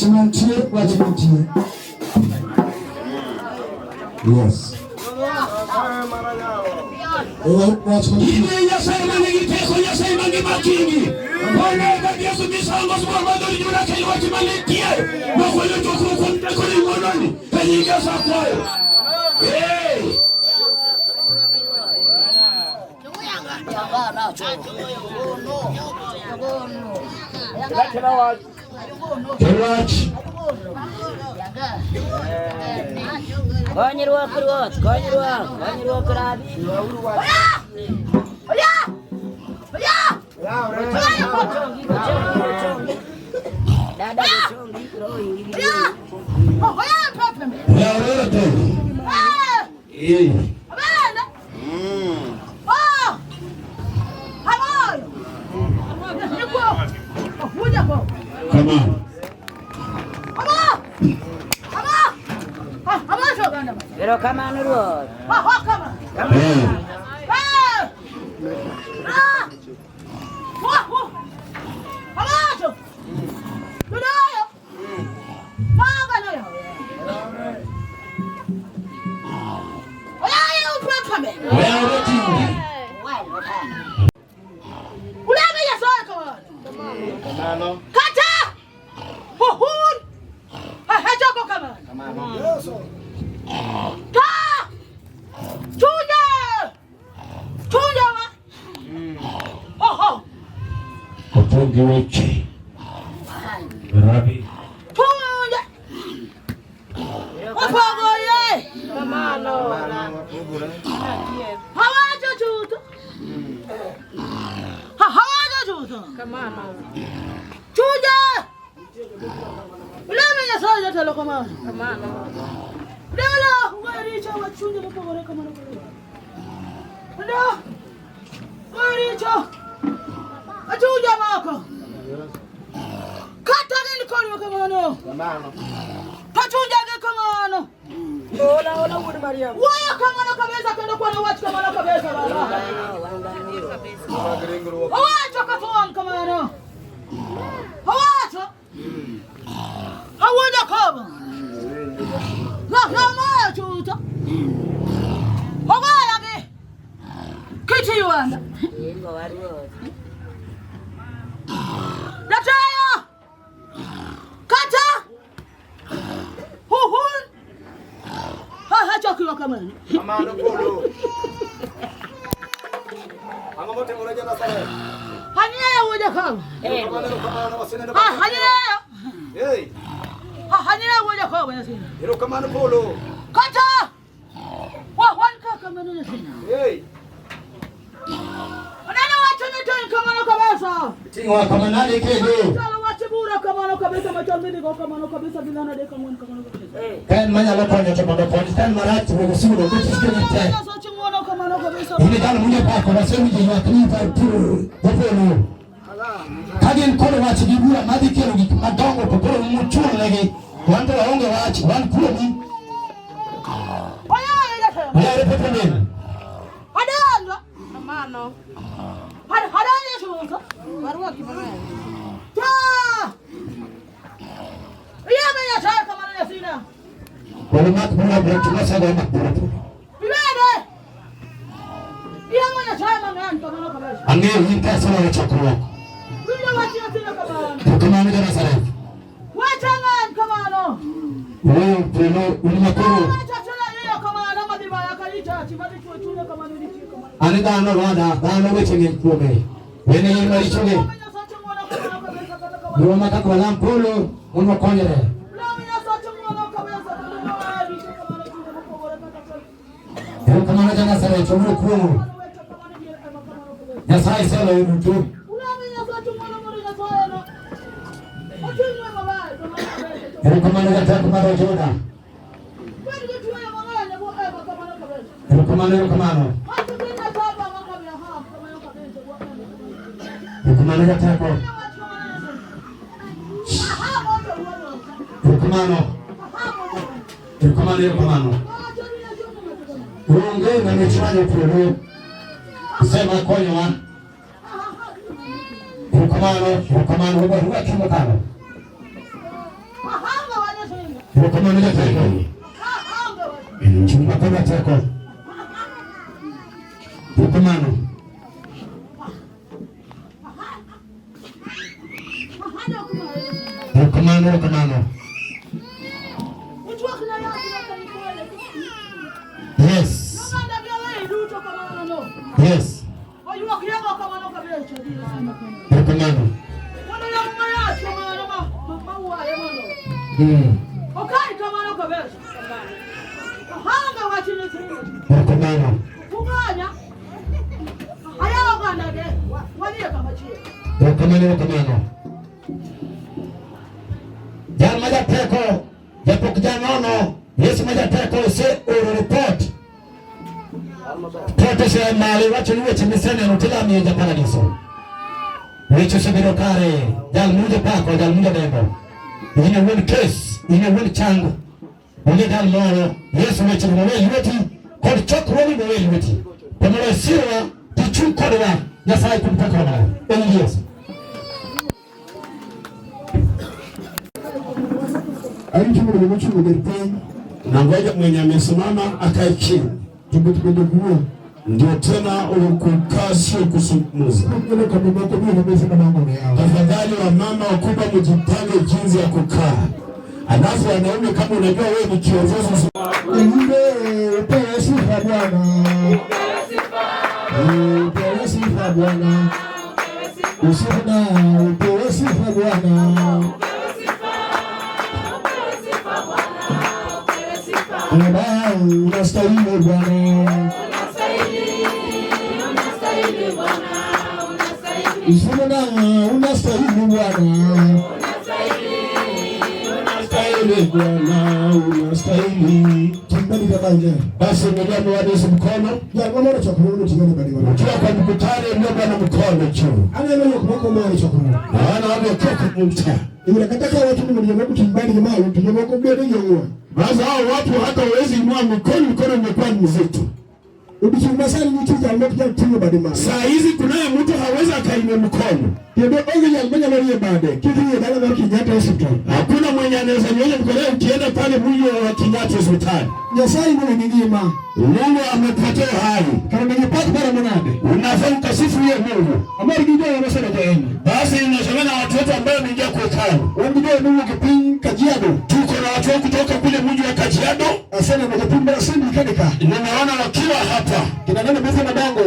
Yes. Ini ya saya mangi teko ya saya mangi makingi. Bona ga Yesu misango swa madori jura kai wati malikie. Noko yo toko konta ko ni mononi. Penyinga sakwayo. Hey. Konyirwa kurwat, konyirwa kurabi. Dada chongi kuroi. Come on. Pero come on, Lord. Come on. Giwechi Rabi Tunja Wapagoye Kamano Hawaja juto Hawaja juto Kamano Tunja Uleme ya soja talo kamano Dela waricha wachunja mpogore kamano Dela waricha Achuja mako. Kata nini koni kamano? Kamano. Tachuja kamano. Ola wudi Maria. Waya kamano kabisa kendo kwa watu kamano kabisa baba. Hawacho katuan kamano. Hawacho. Hawaja kama. Na maya chuta. Hawaya be. Kiti yuanda. Yengo wario. Nataya! Kata! Huhun! Hachoki wakamani. Kamano polo. Angomote moreja na sare. Hanyaya woja kama. Kamano wasene na. Hanyaya. Hey. Hanyaya woja kama yasina. Hilo kamano polo. Kata! Wanka kamano yasina. Hey. Nani wacho nitoni kamano kabisa. Tingwa kamanani kego. Tala wacho bura kamano kabisa machambini kwa kamano kabisa bilana de kamano kabisa. Kan manya la panya chapanda Pakistan marati wa kusudo kuchisikeni tena. Sasa chungono kamano kabisa. Ile dala mwenye pako wasemi jina knipa tu. Popolo. Kagen kono wachi dibura madikelo madongo popolo muchuru lagi. Wando waonge wachi wan kuni. Waya popolo. Hadanga. Kamano. Hadanga chungo. Barua kimana. Ta! Yame ya chai kamano yasina. Wala makbula bwana sada makbula. Bilane. Yame ya chai kamano kamano kabisa. Ange yinka sana na chakula. Bila wachi yasina kamano. Kamano jana sare. Wachangan kamano. Wewe pelo ulimakoro. Wachachana leo kamano madiba yakalita chimali chuchuna kamano ni chiko. Ani dano rada dano wechenge kume. Wene yema lichoge. Roma kwa lampolo uno konyere. Ero kamana jana sare chomo kumu. Ya sai sala unutu. Ero kamana jata kamara joda. Ero kamana. Ero kamana jata kwa. Rukomano. Uronge na mechwani pulu. Sema konyo wa. Rukomano, huwa kimotano. Erokamano jateko. Chumba kwa jateko. Erokamano. Erokamano. Yes. Yes. Erokamano. Erokamano. Jan majateko, japok janono, Yesu majateko se oro report. Pote se mali wacho ni weche misene nutila mienja paradiso. Wecho se biro kare, jal munja pako, jal munja demo. Ine win case, ine win chango. Ine dal moro, Yesu weche ni mwe yueti, kod chok wali mwe yueti. Pamela sirwa, tichu kodwa, Nyasaye kumpaka wana. Eli Yesu. Alichukua mchungu derpeni Na ngoja mwenye amesimama akae chini. tumetukuwa Ndio tena ukukaa sio kusumuza. ile kama mko bila pesa na mambo yao. Tafadhali wa mama wakubwa mjipange jinsi ya kukaa. Alafu wanaume kama unajua wewe ni kiongozi Ndio upewe sifa Bwana. Upewe sifa Bwana. Usifuna upewe sifa Bwana. Bwana unastahili Bwana. Usifuna unastahili Bwana. Unastahili Bwana, unastahili. Timbali kama ile. basi ndio wadesi mkono. Ya ngoma cha kuona tigani bali bwana. Ukiwa kwa mkutano ndio bwana mkono juu. Ana leo kwa mwana cha kuona. Naona wao kwa kumta. Ile kataka watu ni mwenye mko timbali kama wao tuje mko mbele yao. Basi hao watu hata uwezi inua mkono imekuwa mzito. Ubichuma sana ni tija mmoja timu bali mama. Saa hizi kunaye mtu hawezi akainua mkono. Ndio onge ya mmoja wale baada. Kitu hiyo dala na Kenyatta hospital. Hakuna mwenye anaweza nyonya mkono ukienda pale mwili wa Kenyatta hospitali. Nyasaye ni ngima. Mungu amepatia hai. Kama ningepata bara mwanade. Unafaa ukasifu yeye Mungu. Amari ndio wanasema tena. Basi inasema na watu wote ambao wameingia kwa hekalu. Wengine Mungu kipin Kajiado. Tuko na watu kutoka kule mji wa Kajiado. Asana na kupimba sindi kanika. Ninaona wakiwa hapa. Kina nani meza na bango.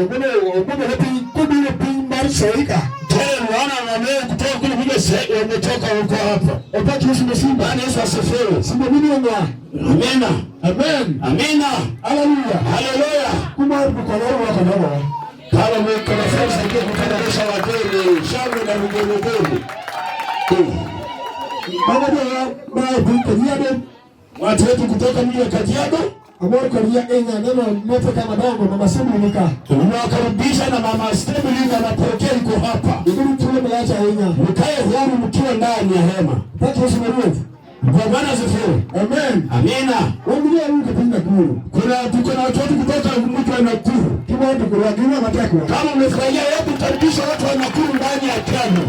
Mbona hapi kodi ile pimba saika. Tena naona wameo kutoka kule mji wametoka huko hapa. Opaki Yesu Simba. Bwana Yesu asifiwe. Simba mimi ngwa. Amina. Amen. Amina. Haleluya. Haleluya. Kuma mkono wako nao. Kama mko na fursa ya kukaribisha wageni, shangwe na vigelegele. Baba ndio baba Kajiado. Watu wetu kutoka mji wa Kajiado Amor Korea Kenya neno mmoja kama bango mama Simba nika. tunawakaribisha na mama Stabiling anapokea iko hapa. Ndio tule mlacha Kenya. Mkae huru mkiwa ndani ya hema. Pata Yesu mwenyewe. Bwana asifiwe. Amen. Amina. Wengine wanapinga kuru. Tuko na watu kutoka mji wa Nakuru. Kama watu kwa wengine matakwa. Kama umefurahia hebu karibisha watu wa Nakuru ndani ya kano.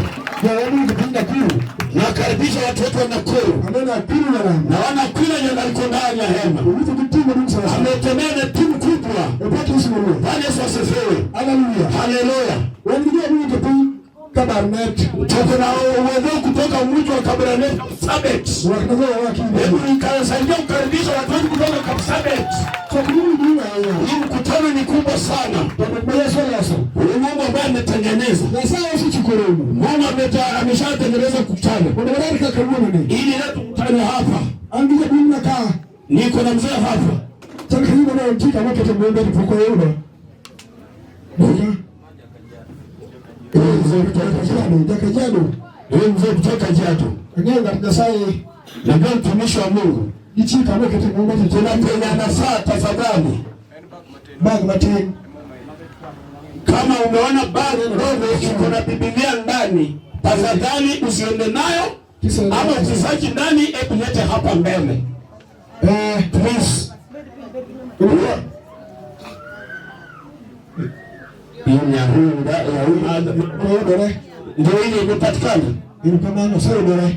Na wanapinga kuru. Nakaribisha watu wetu wa Nakuru. Amena kuru na nani. Na wana kila nyanda liko ndani ya hema. Mtu kitima ndio sawa. Ametembea na timu kubwa. Pata Yesu mwenyewe. Bwana Yesu asifiwe. Haleluya. Haleluya. Wengine wanapinga Kabarnet. Tuko na uwezo kutoka mji wa Kabarnet Kapsabet. Wakaza wakini. Hebu nikasaidia kukaribisha watu wetu kutoka Kapsabet. Kwa nini ndio haya? Hii mkutano ni kubwa sana. Kwa Yesu Yesu. Huyu Mungu ambaye ametengeneza. Na sasa usichukurumu. Mungu ameshatengeneza mkutano. Wanabaraka karibuni. Ili leo mkutano hapa. Angiza bila kaa. Niko na mzee hapa. Sasa hivi ndio mtika wake tumwombe tupo yule. Ndio. Mzee kutoka Kajiado. Wewe mzee kutoka Kajiado. Nyenga Nyasaye. Na ndio mtumishi wa Mungu. Ichi kama kitu Mungu Tunapenda nafaa tafadhali. bag matin. Kama umeona bag ndogo iko na Biblia ndani, tafadhali usiende nayo ama usisachi ndani, hebu lete hapa mbele. Please. Ndio ile imepatikana. Ile kama no sio bora.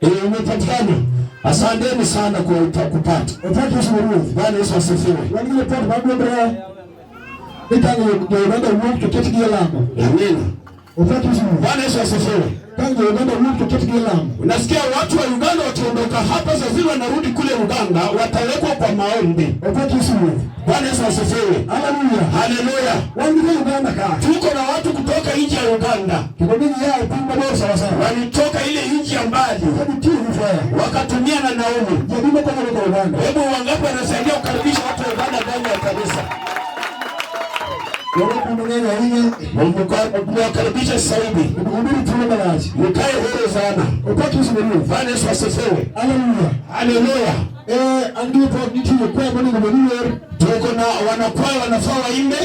Ile imepatikana. Asanteni sana kwa kupata. Upate usimuruhu. Bwana Yesu asifiwe. Wengine pata babu bra. Nitango ndio Mungu tuketi kile lango. Amina. Upate usimuruhu. Bwana Yesu asifiwe. Tangu ndio Mungu tuketi kile lango. Unasikia watu wa Uganda wakiondoka hapa sasa hivi wanarudi kule Uganda, watawekwa kwa maombi. Upate usimuruhu. Bwana Yesu asifiwe. Haleluya. Haleluya. Wengine Uganda ka. Tuko na watu kutoka nje ya Uganda. Kibobini yao pimba leo sawa sawa. Walitoka ile nchi ya mbali. Wakatumia na nauli. Jadima kwa Uganda. Hebu wangapi wanasaidia kukaribisha watu wa Uganda ndani ya kanisa? Mwakaribisha sasa hivi. Mkae huru sana. Bwana Yesu asifiwe. Haleluya. Haleluya. Andipo nitiyo kwa mbona ngomeniwe. Tuko na wanakwaya wanafaa waimbe.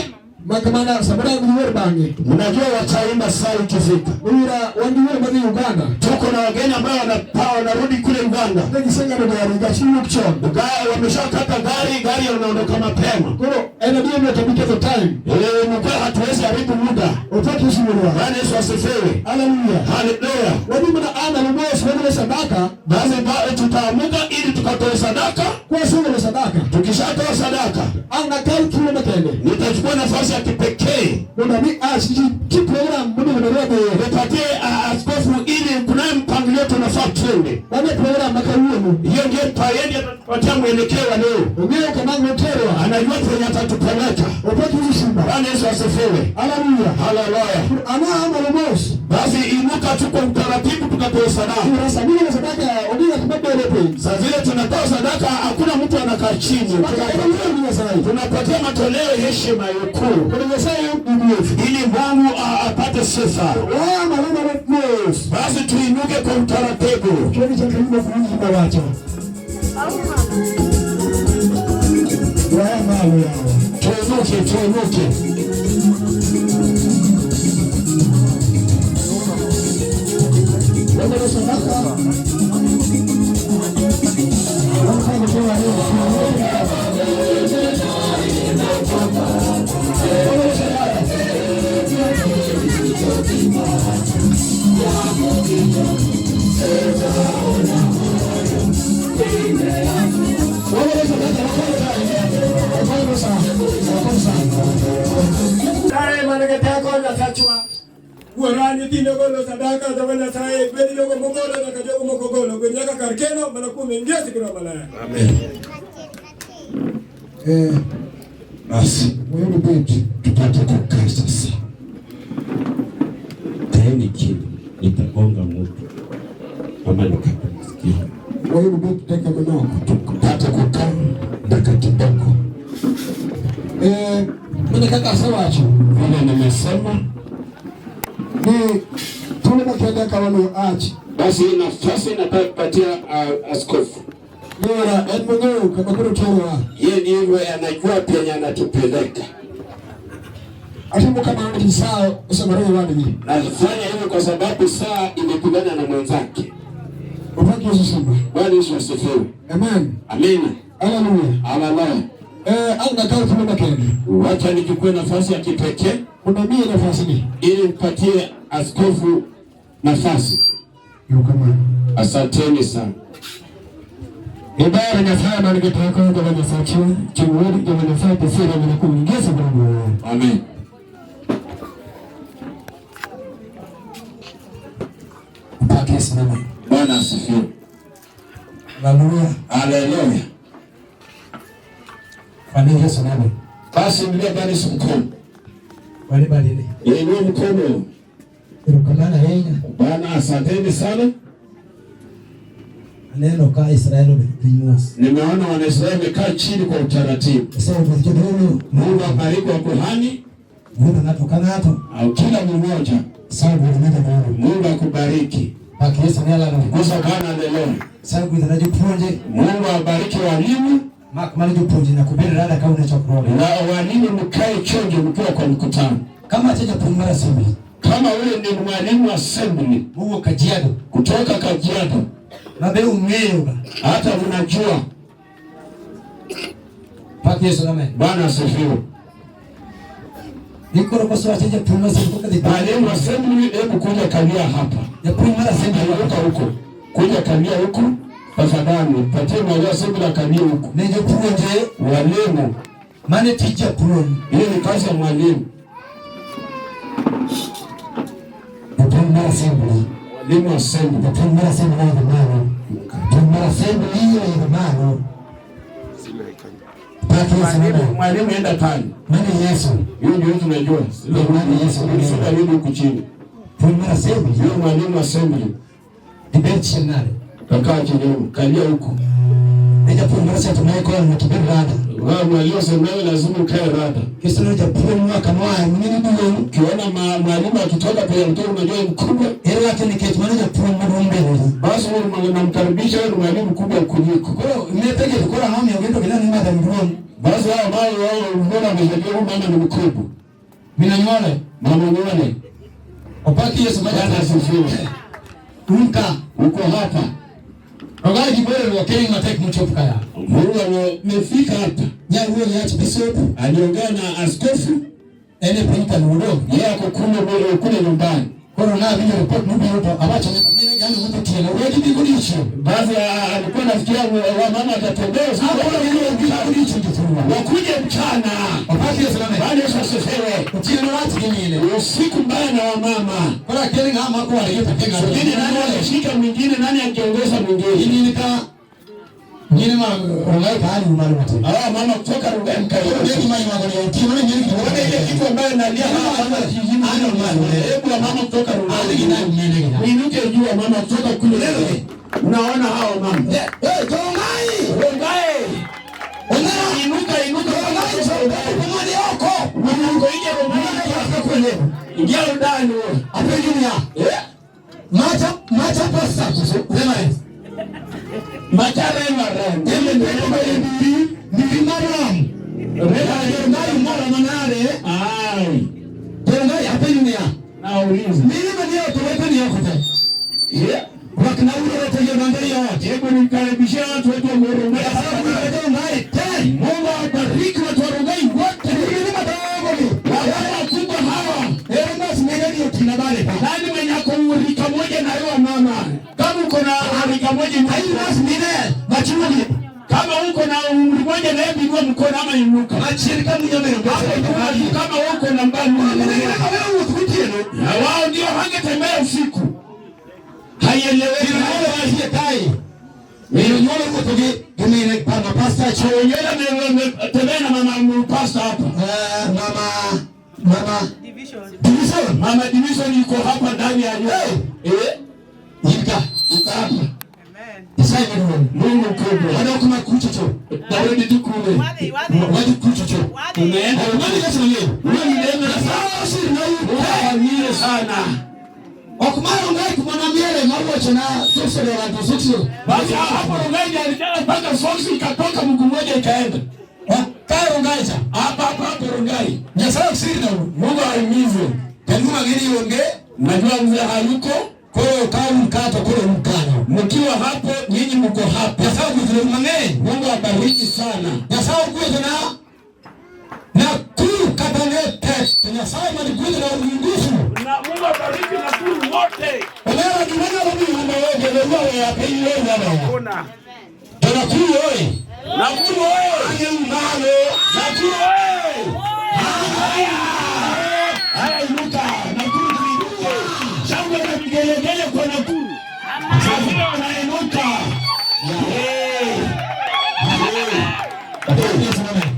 Makamana sabada ngomeniwe bangi. Mnajua wataimba saa ikifika. Wira wandiwe mbani Uganda. Tuko na wageni ambao wanarudi kule Uganda. Ngisenga ndo gari gashimu kichon. Gari wameshakata gari yanaondoka mapema. Kwa ndio mnatabika the time. Mkao hatuwezi haribu muda. Upate usimuruhu. Bwana Yesu asifiwe. Haleluya. Haleluya. Wadimu na ana lumosi wengine sadaka. Basi tutaamuka ili tukatoe sadaka. Kwa sio sadaka. Tukishatoa sadaka, ana kali kile makende. Nitachukua nafasi ya kipekee. Ndio mimi program mbona ndio nipatie askofu ili kuna mpangilio tunafaa twende. Bwana program makarumu. Hiyo ndio paendi atatupatia mwelekeo wa leo. Ongea kama ngotero. Anajua kwenye atatupeleka. Upate usimba. Bwana Yesu asifiwe. Haleluya. Haleluya. Ana lumosi. Basi inuka tu kwa utaratibu tukatoe sadaka. Sasa mimi na sadaka ongea kibaba ile pale. Sasa vile tunatoa sadaka hakuna mtu anakaa chini. Tunapatia matoleo heshima yukuu. Ili Mungu apate sifa. Basi tuinuke kwa utaratibu. Tuinuke. Warani tino golo sadaka zabana sae kweli logo mugolo na kajogo mugolo kwenyaka karkeno mana kumengia sikuna malaya. Amen. Basi wewe binti tupate kukaa sasa. Kaeni chini nitagonga mtu kama nikapumzika. wewe binti teka kidogo Tupate kukaa dakika kidogo. mimi kaka sawa acho. Vile nimesema Ni tulema kienda kawalo achi. basi nafasi nataka kupatia askofu. Yora edmonyo kama kuna toa. Yeye ndiye anajua penye anatupeleka. Atimu kama ni saa usamari wadi. Nafanya hivyo kwa sababu saa imepigana na mwenzake. Upate usimba. Bwana Yesu asifiwe. Amen. Amina. Haleluya. Haleluya. Au nakao tulema kienda. Wacha nichukue nafasi ya kipekee. Kuna mimi nafasi ni ili mpatie askofu nafasi. Yukama. Asanteni sana. Ibara na sana nikitaka kwa nafasi kimwili kwa nafasi sira na kuongeza Mungu. Amen. Mpaka simama. Bwana asifiwe. Haleluya. Haleluya. Familia sana. Basi mlie bali mkono. Wale bali. Inua mkono. Rukamana yeye. Bwana asanteni sana. Neno ka Israeli binyos. Nimeona Wanaisraeli wamekaa chini kwa utaratibu. Sasa ukijiona Mungu abariki wa kuhani Mungu anatokana hapo. au kila mmoja. Sawa Mungu. Mungu akubariki. Paki Yesu ni ala. Kusa Bwana leo. Sawa kuitaraji proje. Mungu abariki walimu. Makamali ju proje na kubiri rada kama unachokroa. Na walimu mkae chonjo mkiwa kwa mkutano. Kama acha primary assembly. Kama wewe ni mwalimu wa assembly Mungu Kajiado kutoka Kajiado. na be umeo Hata unajua. Paki Yesu na Bwana asifiwe. Nikoro kwa sababu acha primary assembly. Mwalimu wa assembly hebu kuja kalia hapa. Ya primary assembly Kuja huko. Kuja kalia huko. Tafadhali patie mwalimu sembla kani huko. Nije puonje Walimu. mane tija puonj. Hiyo ni kazi ya mwalimu. Puonj assembly. Walimu assembly. Puonj assembly ya mano. Puonj assembly hiyo ya mano. Mwalimu enda pale. Mane Yesu. Hiyo ndio tunajua. Mane Yesu. Sasa hiyo huko chini. Puonj assembly. Hiyo mwalimu assembly. Dimensional. Kakaa chini, kalia huko. Nije puonj sasa tunaiko na kiberada. Wao mwalimu sema lazima ukae rada. Kisa ndio puonj mwaka mwa mimi ndio Ukiona mwalimu akitoka pale mtoto unajua mkubwa. ile yake ni kitu manager puonj mbele. Basi unamkaribisha yule mwalimu mkubwa kuliko. Kwa hiyo nimepege tukora hamu ya ngendo bila nini madam ndio. Basi wao mbona wamejua mama ni mkubwa. Mimi nanyona Mama nyone. opaki Yesu Bwana asifiwe. Unka Uko hapa. Rogai kibore wa Kenya matek mchopuka ya. Mungu amefika hapa. Ya huyo ni bishop Aliongea na askofu. ene pinta nudo. Yeye ako kule nyumbani. Corona video report nubi yoto abacho mimi gani mtu tiena. Wewe bibi kulicho. Basi alikuwa nafikiria mama atatembea sasa. Wakuje mchana. Opaki Yesu nani? Bwana Yesu asifiwe. Tiena watu ngine. Usiku mbaya na wamama. Kwa kile ngama kwa aliyota kenga. Lakini nani anashika mwingine, nani akiongeza mwingine? Hii nika nyine ma Rogai kali umali mate. Mama kutoka Rogai mkayo. Ndio mai magoni ya timu ni nyingi. Unaona ile kitu ambayo nalia hapa kijijini. Hebu mama kutoka Rogai. Niinuke juu mama kutoka kule. Unaona hao mama. Tongai. Rogai. Inuka pamoja yako. Mungu ije Rogai kule. Ingia ndani wewe. Hapo dunia. Macha pasta kusema Machare maram. Ele ni maram. Ngai mara manare. Ai. Ngai hapo dunia. Nauliza. Mimi ndio tuweka ni yako tena. Wakina ule wote ndio yote. Hebu nikaribishe watu wetu wa Rogai. Ngai tena. Mungu awabariki watu wa Rogai wote. Ni madogo. Wao kubwa hawa. Basi ndio tunabale. Nani mwenye kuurika moja na yeye mama? Kama uko na urika moja Hayo basi ndio machuni. kama uko na umri moja na yeye binua mkono ama inuka. Machirika mnyomero. Kama uko na mbali Wewe ukutie no. na wao ndio hangetembea usiku. Haieleweki wale wasie tai. Wewe nyole kutoke kumene pana pasta cho. Yeye tembea na mama pasta hapa. Mama Division. Mama Division yuko hapa ndani ya nyumba. Yika hapa. Amen. Isai Mungu mkubwa. Wada kuma kuchocho. Daudi tukule. Wadi kuchocho. Tumeenda. Wadi Yesu leo. Wewe ni neno la sawa siri na huko. Sana. Okumaro ngai kumana miele mawocho na sosho la sosho. Basi hapo Rogai alitaka mpaka soksi ikatoka mguu mmoja ikaenda. Karo ngaita. Hapa Rogai. Nyasao siri na Mungu ahimize. Kaluma geni yonge. Najua mzee hayuko. Kwa hiyo kau mkato kule mkano. Mkiwa hapo nyinyi mko hapa. Nyasao kuzile mangeni. Mungu abariki sana. Nyasao kuwe na kuru kabanete. Nyasao malikuwe na ulingusu. Na Mungu abariki na kuru wote. Olewa dimana wabi hamba wote. Lewa ya pei wewe na Kuna. Tuna kuru oe. Na kuru oe. Anye umalo. Na kuru oe. Haya inuka. Na kuru tuinuke. Shangwe na vigelegele kwa Nakuru. Sasa wanainuka.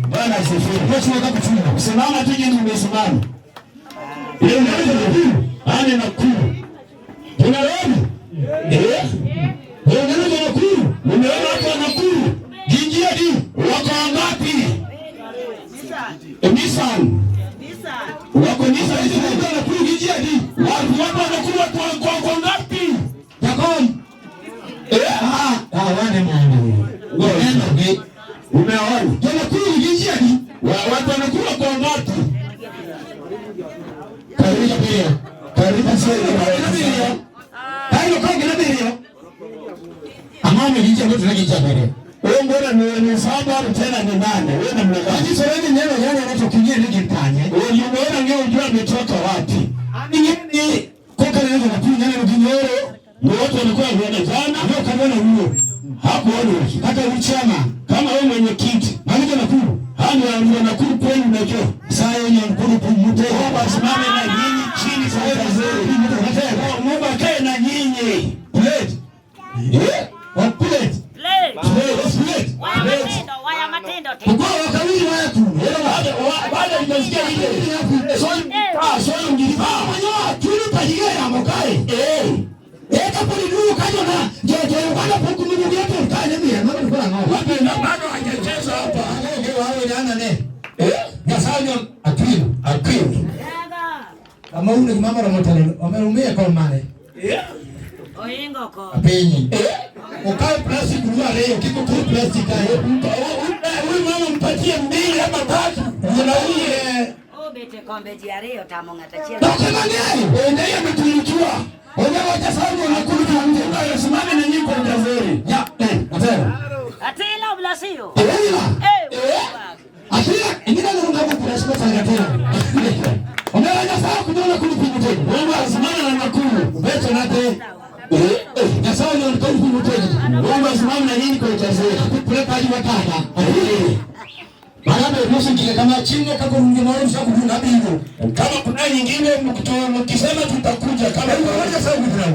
Bwana asifiwe. Simama tu nyinyi mmesimama. Leo ndio Nakuru. Ane Nakuru. Unaona? Leo ndio Nakuru. Umeona watu wa Nakuru? Jinjia di. Wako ngapi? Nissan. Wako Nissan hizo ndio Nakuru jinjia di. Watu wa Nakuru wako ngapi? Takon. Wane mwana. Wewe Umeona? Nakuru jinjia di. Watu wa Nakuru wako ngapi? Karibu pia. Karibu sana. Hayo kwa kile ndio. Amame jinjia ndio tunajijia mbele. Wewe mbona ni saba tena ni nane? Wewe na mlaka. Hizi sasa neno yani anachokiingia ni kipanye. Wewe umeona ngeo unajua ametoka wapi? Ni kwa kale neno na pia neno kinyoro. Ni watu walikuwa wanaona jana. Ndio kama huyo. Hapo wasimame na nyinyi chini kwa wazee. Mungu akae na nyinyi. Plate. What plate? Plate. Waya matendo. Kwa wakawili watu. Baada nimesikia ile. Swali ngilipa. Mwanyo tulipa jiga ya mokai. Kapo ni nuru kajo na jojo wana poku ni nuru yetu kale mia. Mama nifura ngao. Wapi na bado hajacheza hapa. Wao jana ne. Gasanyo akwimu. Kama une mama na motano wameumia kwa mane. Oingo ko. Apenyi. Ukae plastic kwa leo kiko kwa plastic hayo. Huyu mama mpatie 2 ama 3. Unauje. Bete kombe jiareo tamonga tachia. Kama nini? Ndio ametulijua. Wewe watasema unakuja nje. Unasimama na nyiko mtazuri. Ya, atera. Atela blasio. Atela, ingine ndio ngapo kwa sababu sana tena. Unaona sawa kudola kulipiga tena. Wewe wasimama na nakulu. Beto nate. Na sawa ndio kulipiga tena. Wewe wasimama na nini kwa mtazuri. Kupeleka hadi wataka. Baada ya muziki kama chingo kako mngine mshakujuna bingo. Kama kuna nyingine mkisema tutakuja kama unaweza sawa kujuna.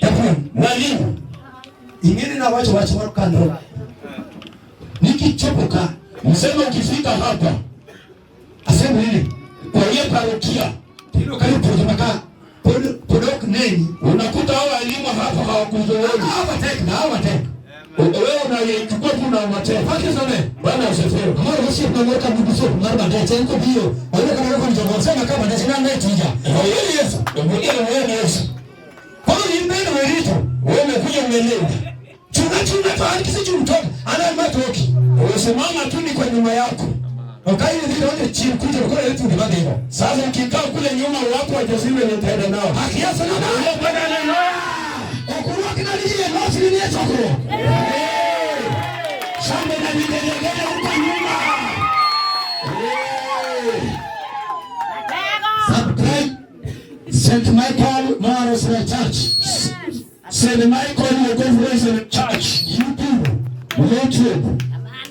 Tapu mwalimu. Ingine na watu kando. Nikichopoka msema ukifika hapa. Asema nini? Kwa hiyo parokia. Hilo karibu tunaka podok neni. Unakuta hao walimu hapa hawakuzoea. Hawa tek. Wewe unayechukua tu na matendo. Pake sana. Bwana asifiwe. Kama unaishi tunaweka mbuso mara baadaye tena hiyo. Wewe kama unataka mjomba sema kama ndasina ndio tija. Wewe Yesu. Wewe Yesu. Kwa nini mbele wewe wewe umekuja umeelewa? Chunga tayari kisi mtoka. Ana matoki. Usimama tu ni kwa nyuma yako. Ukaile ndio ndio chini kuja kwa yetu ni bado hivyo. Sasa ukikaa kule nyuma wako wajazime ni tenda nao. Haki ya sana nao. Bwana haleluya. Okuruwa kinalije nosi ni chokoro. Shamba na nitegele huko nyuma. Subscribe St. Michael Morris Church. St. Michael Conference Church. YouTube.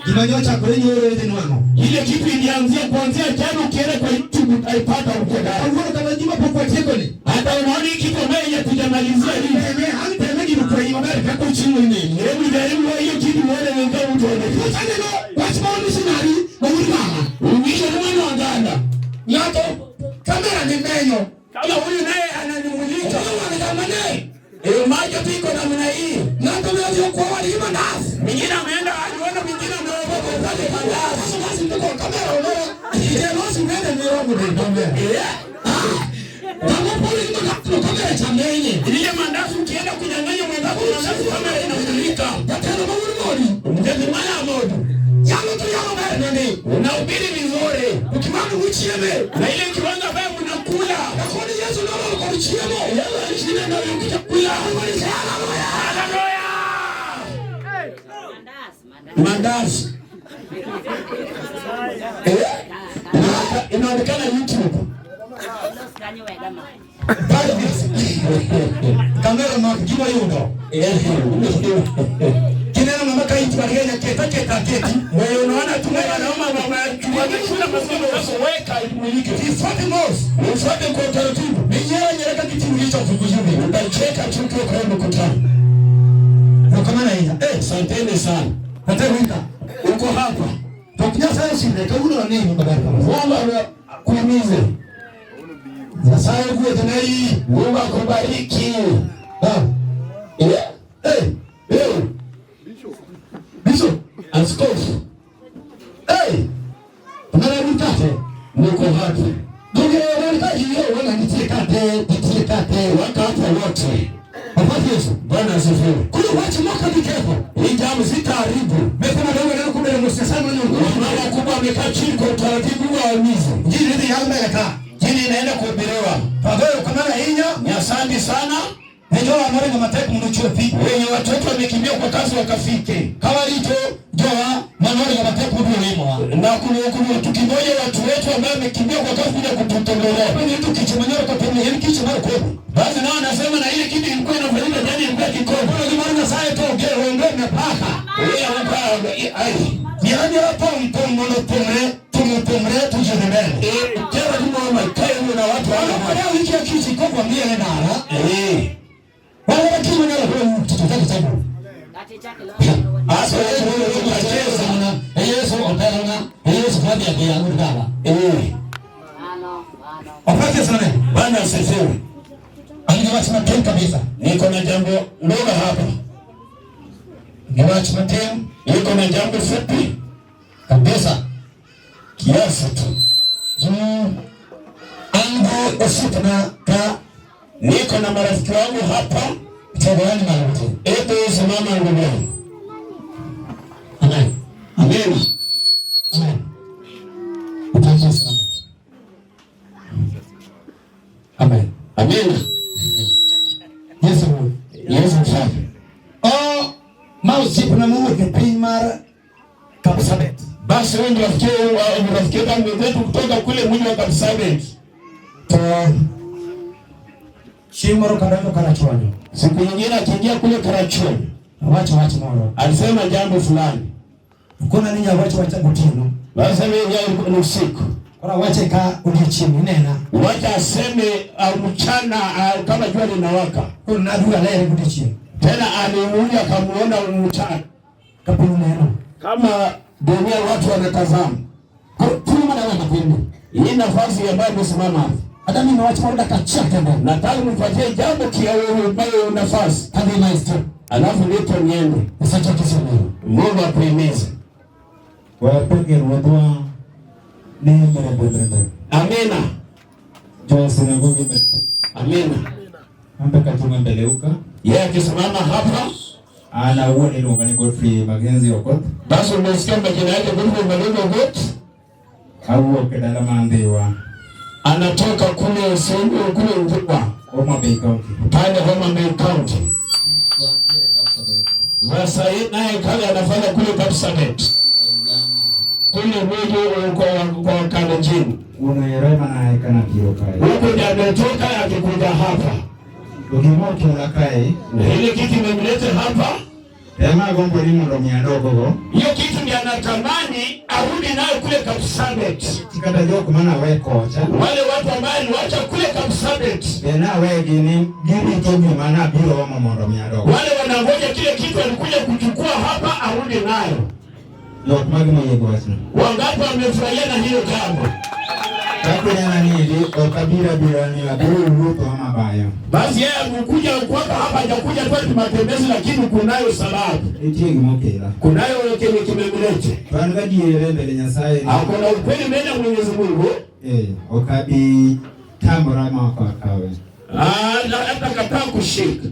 Kimanyocha kwenye ile neno. Ile kitu ilianzia kuanzia jana ukienda kwa YouTube utaipata huko ndani. Unaona kama jima popo tekoni. Hata unaona hiki kwa mimi kujamalizia hili. Hata mimi kwa hiyo mbele kako chini nini. Hebu jaribu hiyo kitu muone ngao mtu anaona. Sasa ndio kwa sababu missionary na mama. Ungisha mwana wa Uganda. Nato kamera ni menyo. Kama huyu naye ananimulika. Kama naye. Maji piko na mna hii. Nato leo kwa wali mandazi. Mwingine ameenda aliona mwingine ameogopa kwa pale mandazi. Sasa tuko kamera unaona. Ile losi mbele ni roho ndio ndio. Kama pole ndio kwa kamera cha menye. Ile mandazi ukienda kunyang'anya mwenzako mandazi kamera inamulika. Tena mamuri modi. Mtende mwana modo. Yango tu yango mbele ndio. Unahubiri vizuri. Ukimwanga uchieme. Na ile kiwanga ambaye mnakula. Kwa Yesu ndio kwa uchieme. Yeye alishina ndio ukikula. Haleluya. Mandazi. Inaonekana YouTube. Kamera makiwa yundo. Kinena mama kaiti walienda keti. Wewe unaona tumera naomba mama tuwageshuna masomo weka imulike. Ifate mos. Ufate kwa taratibu. Mwenyewe nyereka kitu hicho kuzuri. Utacheka tu kwa mkutano. Na kama na hiyo. Asanteni sana. Nataka uko hapa. Tukinya sasa shida kabla na nini baba. Wala kuimize. Sasa wewe tena hii Mungu akubariki. Bishop askofu. Unala mtate. Niko hapa. Ndio wanataka hiyo wananitie kate wakati wote. Yesu Bwana asifiwe. Kule wacha mwaka mkepo. Hii jambo sitaharibu. Mesema leo kumbe msisana nyongo. Mama kubwa amekaa chini kwa utaratibu wa mizi. Jini hii hapa inakaa. Jini inaenda kuhubiriwa. Pagao kama na hinya, ni asante sana. Ndio amara na mataifa mnuchopi. Wenye watoto wamekimbia kwa kazi wakafike. Kawarito joa maneno ya mataifa ndio wemo. Na kuna tukimoja watu wetu ambao wamekimbia kwa kazi kuja kututembelea. Kwa hiyo tukichomanyana kwa pembe hili kicho mara kwa. Basi nao anasema na ile kitu ilikuwa inafanyika ndani ya mbaki kwa. Kwa hiyo maana sasa toke wewe umepaka. Wewe hapa ai. Ni hapo hapo mpomo tujembe. Tena tunaomba kae na watu wale. Leo hiki kiti kwa kwa mbele nara. Wale kitu ndio kwa tutaka tabu. Asa wewe unacheza na Yesu opera na Yesu hadi ya yangu baba. Apate sana. Bwana asifiwe. Angewacha matendo kabisa. Niko na jambo ndogo hapa. Ngewacha matendo, niko na jambo fupi kabisa. Kiasi tu. Angu usitana ka niko na marafiki wangu hapa. Tawani marafiki. Ebo simama ngomeni. Amen. Amen. Amen. Utaki sana. Amen. Amen. Yesu mfalme. Mausi kuna Mungu kipimara Kapsabet. Basi wewe rafiki wangu wetu kutoka kule mji wa Kapsabet. Shimoro kadano Karachonyo. Siku nyingine akiingia kule Karachonyo. Wacha moro. Alisema jambo fulani. Kuna nini wacha gutino. Basi wewe ni usiku. Kwa wacha ka ulichini nena. Wacha aseme mchana kama jua linawaka. Kuna dua leo kudichini. Tena alimuuliza akamuona mchana. Kapini neno. Kama dunia watu wanatazama. Kuna mada wana kwenda. Hii nafasi ambayo umesimama hapa. Hata mimi nawacha muda kachaka ndani. Nataka nipatie jambo kiawewe bayo nafasi. Hadi maestro. Alafu ndipo niende. Sasa tukisema. Mungu apendeze. Kwa peke roho ni mbele. Amina. Josi na Mungu mbele. Amina. Mpaka tumembeleuka. Yeye akisimama hapa ana uone ndio ngani Godfrey Magenzi Okot. Basi umesikia majina yake Godfrey Magenzi Okot? Au kedala maandewa. Anatoka kule Songo kule Mvua, Homa Bay County. Pale Homa Bay County. Sasa naye kale anafanya kule Kapsabet. Kule mmoja kwa Kalenjin. Unaelewa naye kana kio kai. Huko ndio ametoka akikuja hapa. Ukimoto la kai. Ile kitu imemleta hapa. Ema gombo limo ndo miadogo. Hiyo kitu ndiye anatamani arudi nayo kule Kapsabet. Tikata joko maana wewe kocha. Wale watu ambao wacha kule Kapsabet. Tena wewe gini tobi maana bilo wa mondo miadogo. Wale wanangoja kile kitu alikuja kuchukua hapa arudi nayo. Ndio magimo yego wasina. Wangapi wamefurahia na hiyo jambo? Hakuna nini kabila bila ni ruto ama baya. Basi yeye amekuja kwamba hapa hajakuja tu matembezi lakini kunayo sababu. Etiye mokela. Kunayo kile kimemlete. Banga diele mbele Nyasaye. Hakuna ukweli mbele Mwenyezi Mungu. Okabi tambora kwa kawe. Hata kataa kushika.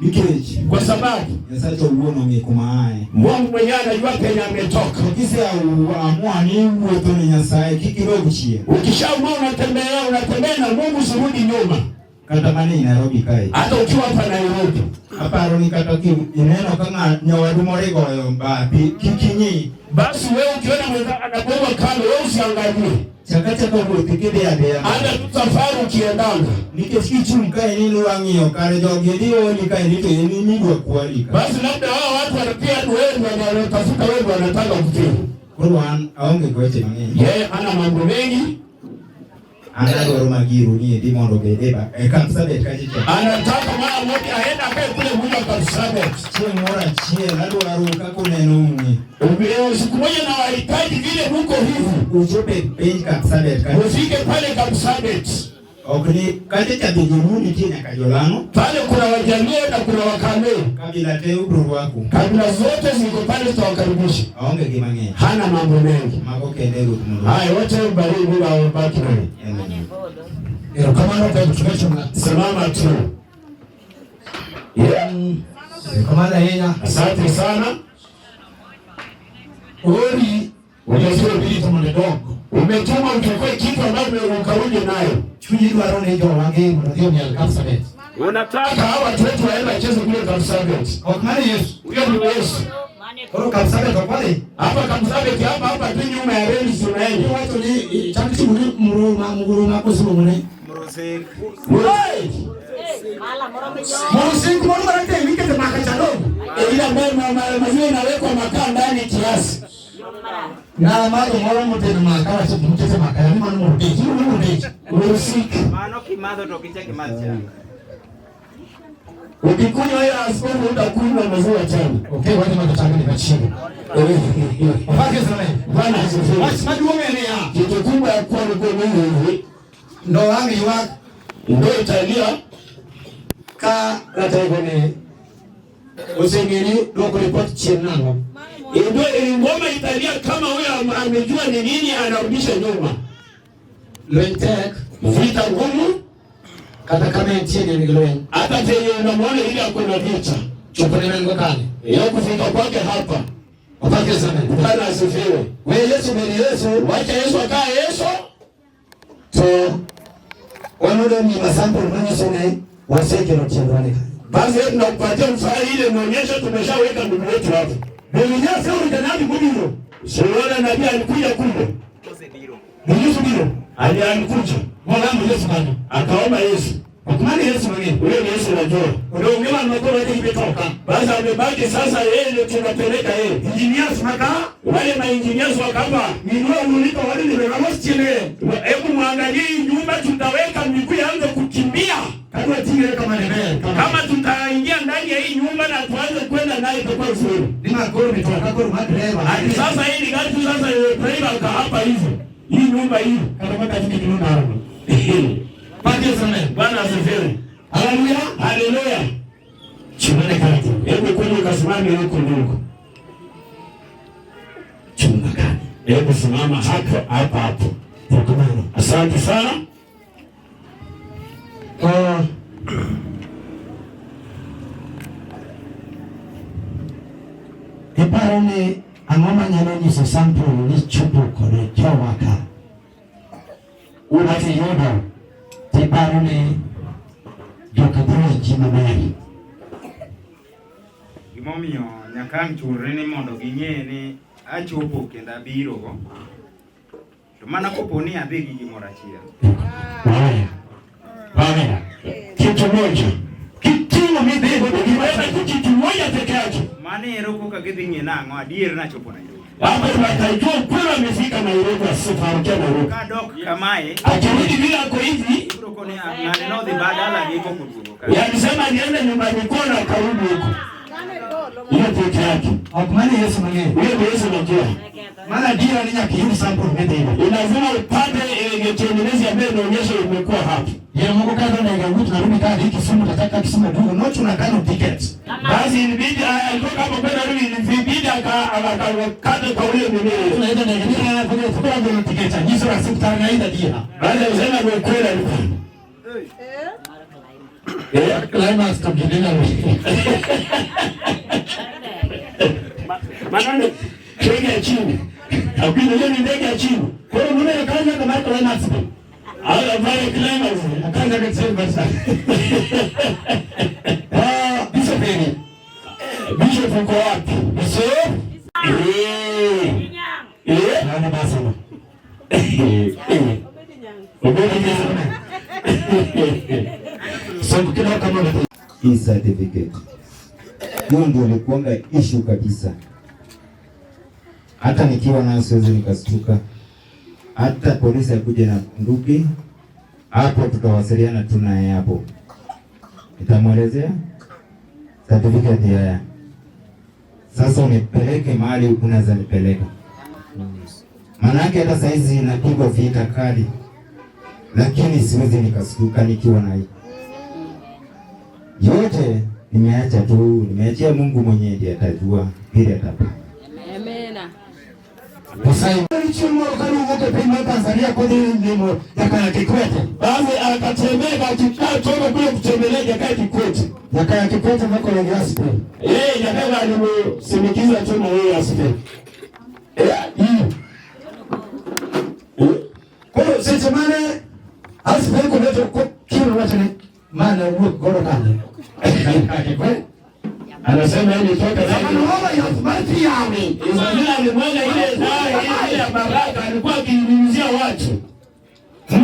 Bikeji. Kwa sababu Nyasaye uone ngekumae. Mungu mwenyewe anajua penye ametoka. Kisi amua ni mwetu ni Nyasaye kikirogo chie. Ukishaamua unatembea na Mungu usirudi nyuma. Katamani Nairobi kai. Hata ukiwa hapa Nairobi. Hapa aroni kataki ineno kama nyawadumore goyo mbapi kikinyi. Basi wewe ukiona mwenzako anagonga kando wewe usiangalie. Chakata kwa kutikide ya bea. Hata safari ukiendanga. Nikifiki chumkae nini wangio kare jogedio nikae nito nini ndio kualika. Basi labda hao watu wanapia wewe wanatafuta wewe wanataka kutia. Kurwan aonge kweche mangi. Yeye ana mambo mengi. Anadoro magiru ni dimondo bedeba. Kapsabet kajicha. Anataka mara moja aenda kae kule mmoja Kapsabet. Sio mora chie nado aruka kuna nungi. Siku moja na wahitaji vile huko hivi. Uchope bench Kapsabet kaji. Ufike pale Kapsabet. Okni kajicha bijumuni tina kajolano. Pale kuna Wajaluo na kuna Wakame. Kabila teu wako. Kabila zote ziko pale tutawakaribisha. Aonge kimange. Hana mambo mengi. Mako kendego tumulo. Hai wote mbali bila wabaki nani. Kama ndio tumechoka simama tu. Kama yeye asante sana. Ori unajua bili kama ndogo. Umetuma mtokoe kitu ambacho ukarudi nayo. Chuji dwaro ne jo wange ndio ni Kapsabet. Unataka hawa watu wetu waende wacheze kule Kapsabet. Kwa maana Yesu, huyo ni Yesu. Kwa Kapsabet kwa pale. Hapa Kapsabet hapa tu nyuma ya reli tunaenda. Watu ni chakiti muruma kwa sababu mune. Murosek. Mala moromejo. Murosek moromejo ndio wike te makachalo. Ila mbele mazio inawekwa makaa ndani kiasi. Na mago moro moteno makawa se mutese makaya ni mano mutesi urusik Mano kimadho to kicheki macha. Ukikunywa ya askofu utakunywa maziwa chana. okay watu matachanga ni kachini wafake sana Bwana asifiwe. maduome ni ya Kitu kubwa ya kuwa ni hivi ndo wangi wak ndio italia ka ratego usengeni doko report chenango ndio ngoma italia kama huyo amejua ni nini anarudisha nyuma. lentek Vita ngumu kata kama ntieni ngilwen hata tenye unamwona ili akona vita. chopone ngo kale Yeye kufika kwake hapa. wafake sana Bwana asifiwe. wewe Yesu mbele Yesu Wacha Yesu akae Yesu. so wanodo ni masample mwenye sone waseke rotendwane Basi tunakupatia mfano ile inaonyesha tumeshaweka ndugu wetu hapo. Biblia sio ndani mubiro Siona nabii alikuja kumbe. Yesu biro Alikuja. mwanangu Yesu bana Akaomba Yesu. kumani Yesu mwingine Ule ni Yesu najua. ndio ungema mkono wake imetoka Basi amebaki sasa yeye ndio tunapeleka yeye. engineers maka Wale mainjiniers wakamba, minua ulipo wale ni ramos chini hebu muangalie nyumba tutaweka miguu yanze kukimbia. kama tingere kama nene Kama tutaingia ndani ya hii nyumba na tuanze kwenda naye itakuwa nzuri. ni makoro mitoka koro madreva Hadi sasa hii gari tu sasa driver ka hapa hivi. Hii nyumba hii kama kama tikini na hapo pande sana Bwana asifiwe. haleluya Haleluya. chumane kati Hebu kwenye kasimame huko ndugu. chumba kati Hebu simama hapo. tukumane Asante sana. iparo ni angoma nyalo ni so sample ni chupo kore chowaka unati yodo iparo ni dokapro jima mari Gimomiyo nyaka ang' churre ni mondo ging'e ni achopo kendo abiro go. To mana kopo ni adhi gi gimoro achiel. Haya. Kitu moja. Kitu mibego ndio Wewe kitu moja peke yake. Mane ero koka gidhi ng'e nang'o adier nachopo Nairobi. Hapo tunatajua kweli amefika Nairobi asifahamike Nairobi. Kadok kamae Akirudi bila ako hivi, ibiro kone ng'ane nodhi badala gi kokuduogo ka. yalisema niende nyumbani kwao na akarudi huko. Hiyo peke yake. Akumani Yesu mwenyewe. Wewe ndio Yesu unajua. Maana dira ni nyaki hivi sample mbele. Lazima upate tengenezi ambayo inaonyesha umekuwa hapa. Yeye Mungu kaza na ingawa tunarudi kadi hiki simu tataka kisema ndio nocho na kano ticket. Basi ilibidi alitoka hapo kwenda rudi ilibidi akakata kwa ule mwenyewe. Tunaenda na ingawa kwa kwa ndio ticket. Jiso la siku tanga ida dira. Baada ya kusema ni kweli alikuwa. Climax kamjinena. Maneno ndege ya chini. Akija ni ndege ya chini. Kwa hiyo mwenye kaanza kama climax. Ala vile climax akaanza kusema basi. Bishop ni. Bishop uko wapi? Bishop? Nani basi? Obedi nyang. So kila kama hii certificate hiyo ndio ilikuanga issue kabisa. Hata nikiwa nayo siwezi nikastuka. Hata polisi akuje na bunduki hapo, tutawasiliana tu naye hapo, nitamwelezea certificate haya. Sasa unipeleke mahali unaweza nipeleka, maanake hata saizi napigwa vita kali, lakini siwezi nikastuka nikiwa na hii yote. Nimeacha tu, nimeachia Mungu mwenyewe ndiye atajua vile atapanga. Amena. Usai chimo kanu wote pima Tanzania kwa ndio yakaya Kikwete. Basi akatembea akikaa toka kule kutembelea Jakaya Kikwete. Yakaya Kikwete mko na gas pay. Jakaya alimsimikiza tu na yeye asipe. Kwa hiyo sisi maana asipe kwa ndio kwa kile watu ni maana huo goro kani. Kikwete Anasema yeye toka kama naomba ya smart yawe. Israeli alimwaga ile dawa ile ya baraka alikuwa akinyunyizia watu.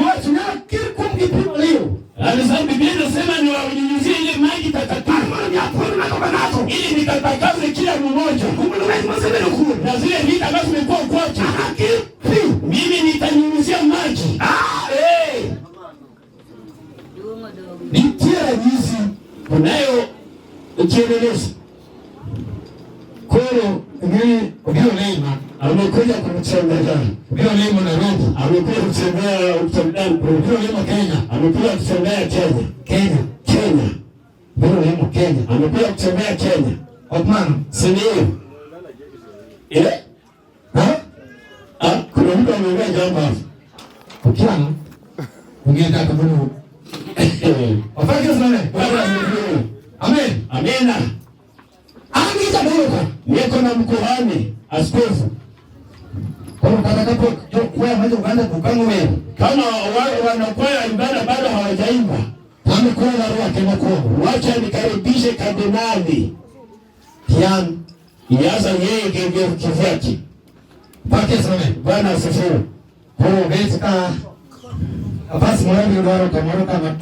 Watu na kile kumkipimo leo. Alisema Biblia inasema ni wanyunyizie ile maji takatifu. ili nikatakaze kila mmoja. Na zile vita ambazo zimekuwa kwake, mimi nitanyunyizia maji. Nitia hizi unayo ukiendeleza. Koro ndio Neema amekuja kumtembelea. Ndio Neema Nairobi amekuja kutembea Amsterdam. Ndio Neema Kenya amekuja kutembea Kenya. Ndio Neema Kenya amekuja kutembea Kenya. Otman, sio? Kuna mtu ameongea jambo hapo. Ukiana ungeenda kabuni. Wafanye sana. Amen. Amina. Angeza doka. Niko na mkuhani, askofu. Kwa mtakapo kwa maji ukaanza kukangu wewe. Kama wale wanakwaya ibada bado hawajaimba. Wamekuwa na roho tena kwa. Wacha nikaribishe kardinali. Pian yaza yeye genge kivyake. Pake sana. Bwana asifiwe. Kwa wewe nafasi moja ndio kama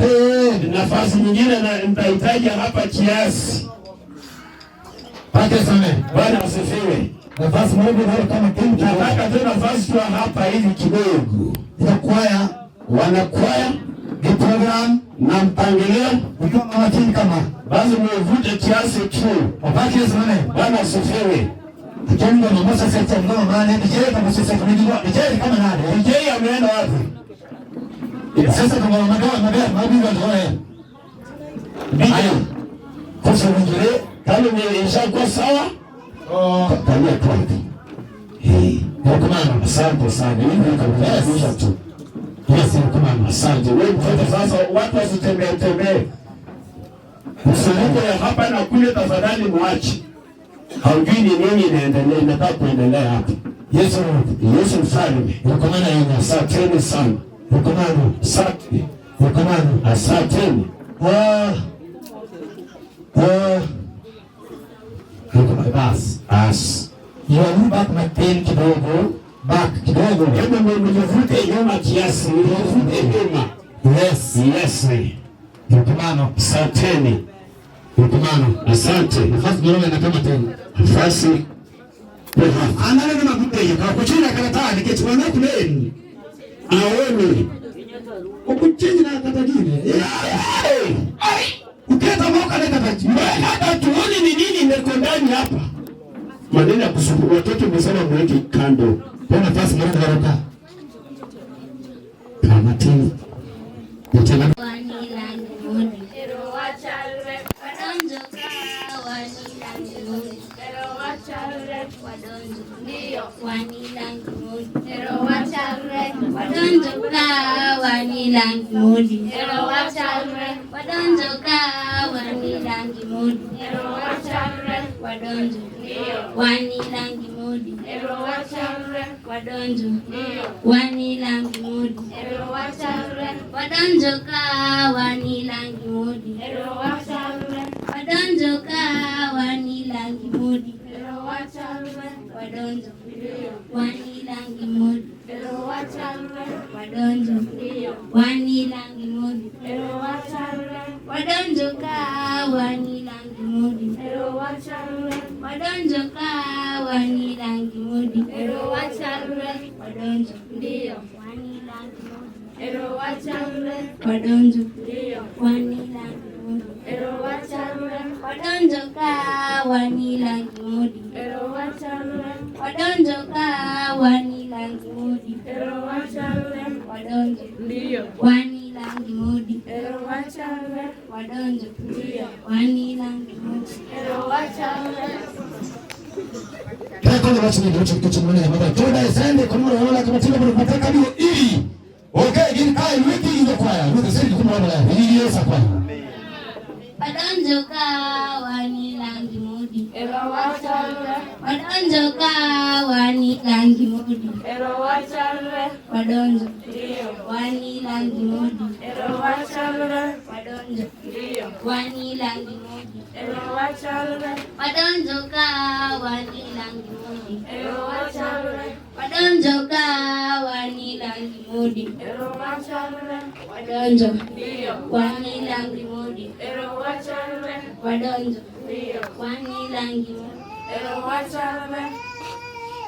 nafasi nyingine na nitahitaji hapa kiasi. Pake sana. Bwana asifiwe. Nafasi moja ndio kama kingi. Nataka tu nafasi tu hapa hivi kidogo. Ina kwaya, wanakwaya, ni program na mpangilio ukiwa makini kama basi mvute kiasi tu. Pake sana. Bwana asifiwe. Tukienda na mmoja sasa ndio maana nije kama sasa tunajua nije kama nani? DJ ameenda wapi? Sasa kama magari ndio ndio. Sasa ndio kama nimeshakuwa sawa. Kama twende. Kama asante sana. Hivi kabisa tu. Yes, kama asante. Wewe mtoto sasa watu wasitembee. Msongo ya hapa na kule tafadhali muache. Haujui ni nini inaendelea, nataka kuendelea hapa. Yesu mfalme. Nakomana yeye asante sana. Nakomana asante. Nakomana asante. As. You back my pain kidogo. Back kidogo. Hebu mjivute nyuma kiasi. Mjivute nyuma. Yes. Nakomana asante. Mtumano, asante. Nafasi ndio nataka tena. Nafasi. Anale na mabude kwa kuchina karata nikechwana kuleni. Aone. Ukuchini na kata gine. Uketa moka na kata gine. Hata tuone ni nini ndiko ndani hapa. Maneno ya kusumbua watoto msema mweke kando. Kwa nafasi ndio karata. Kama tini. Nitana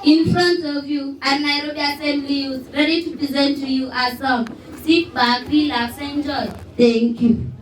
In front of you are Nairobi Assembly Youth, ready to present to you a song. Sit back, relax, enjoy. Thank you.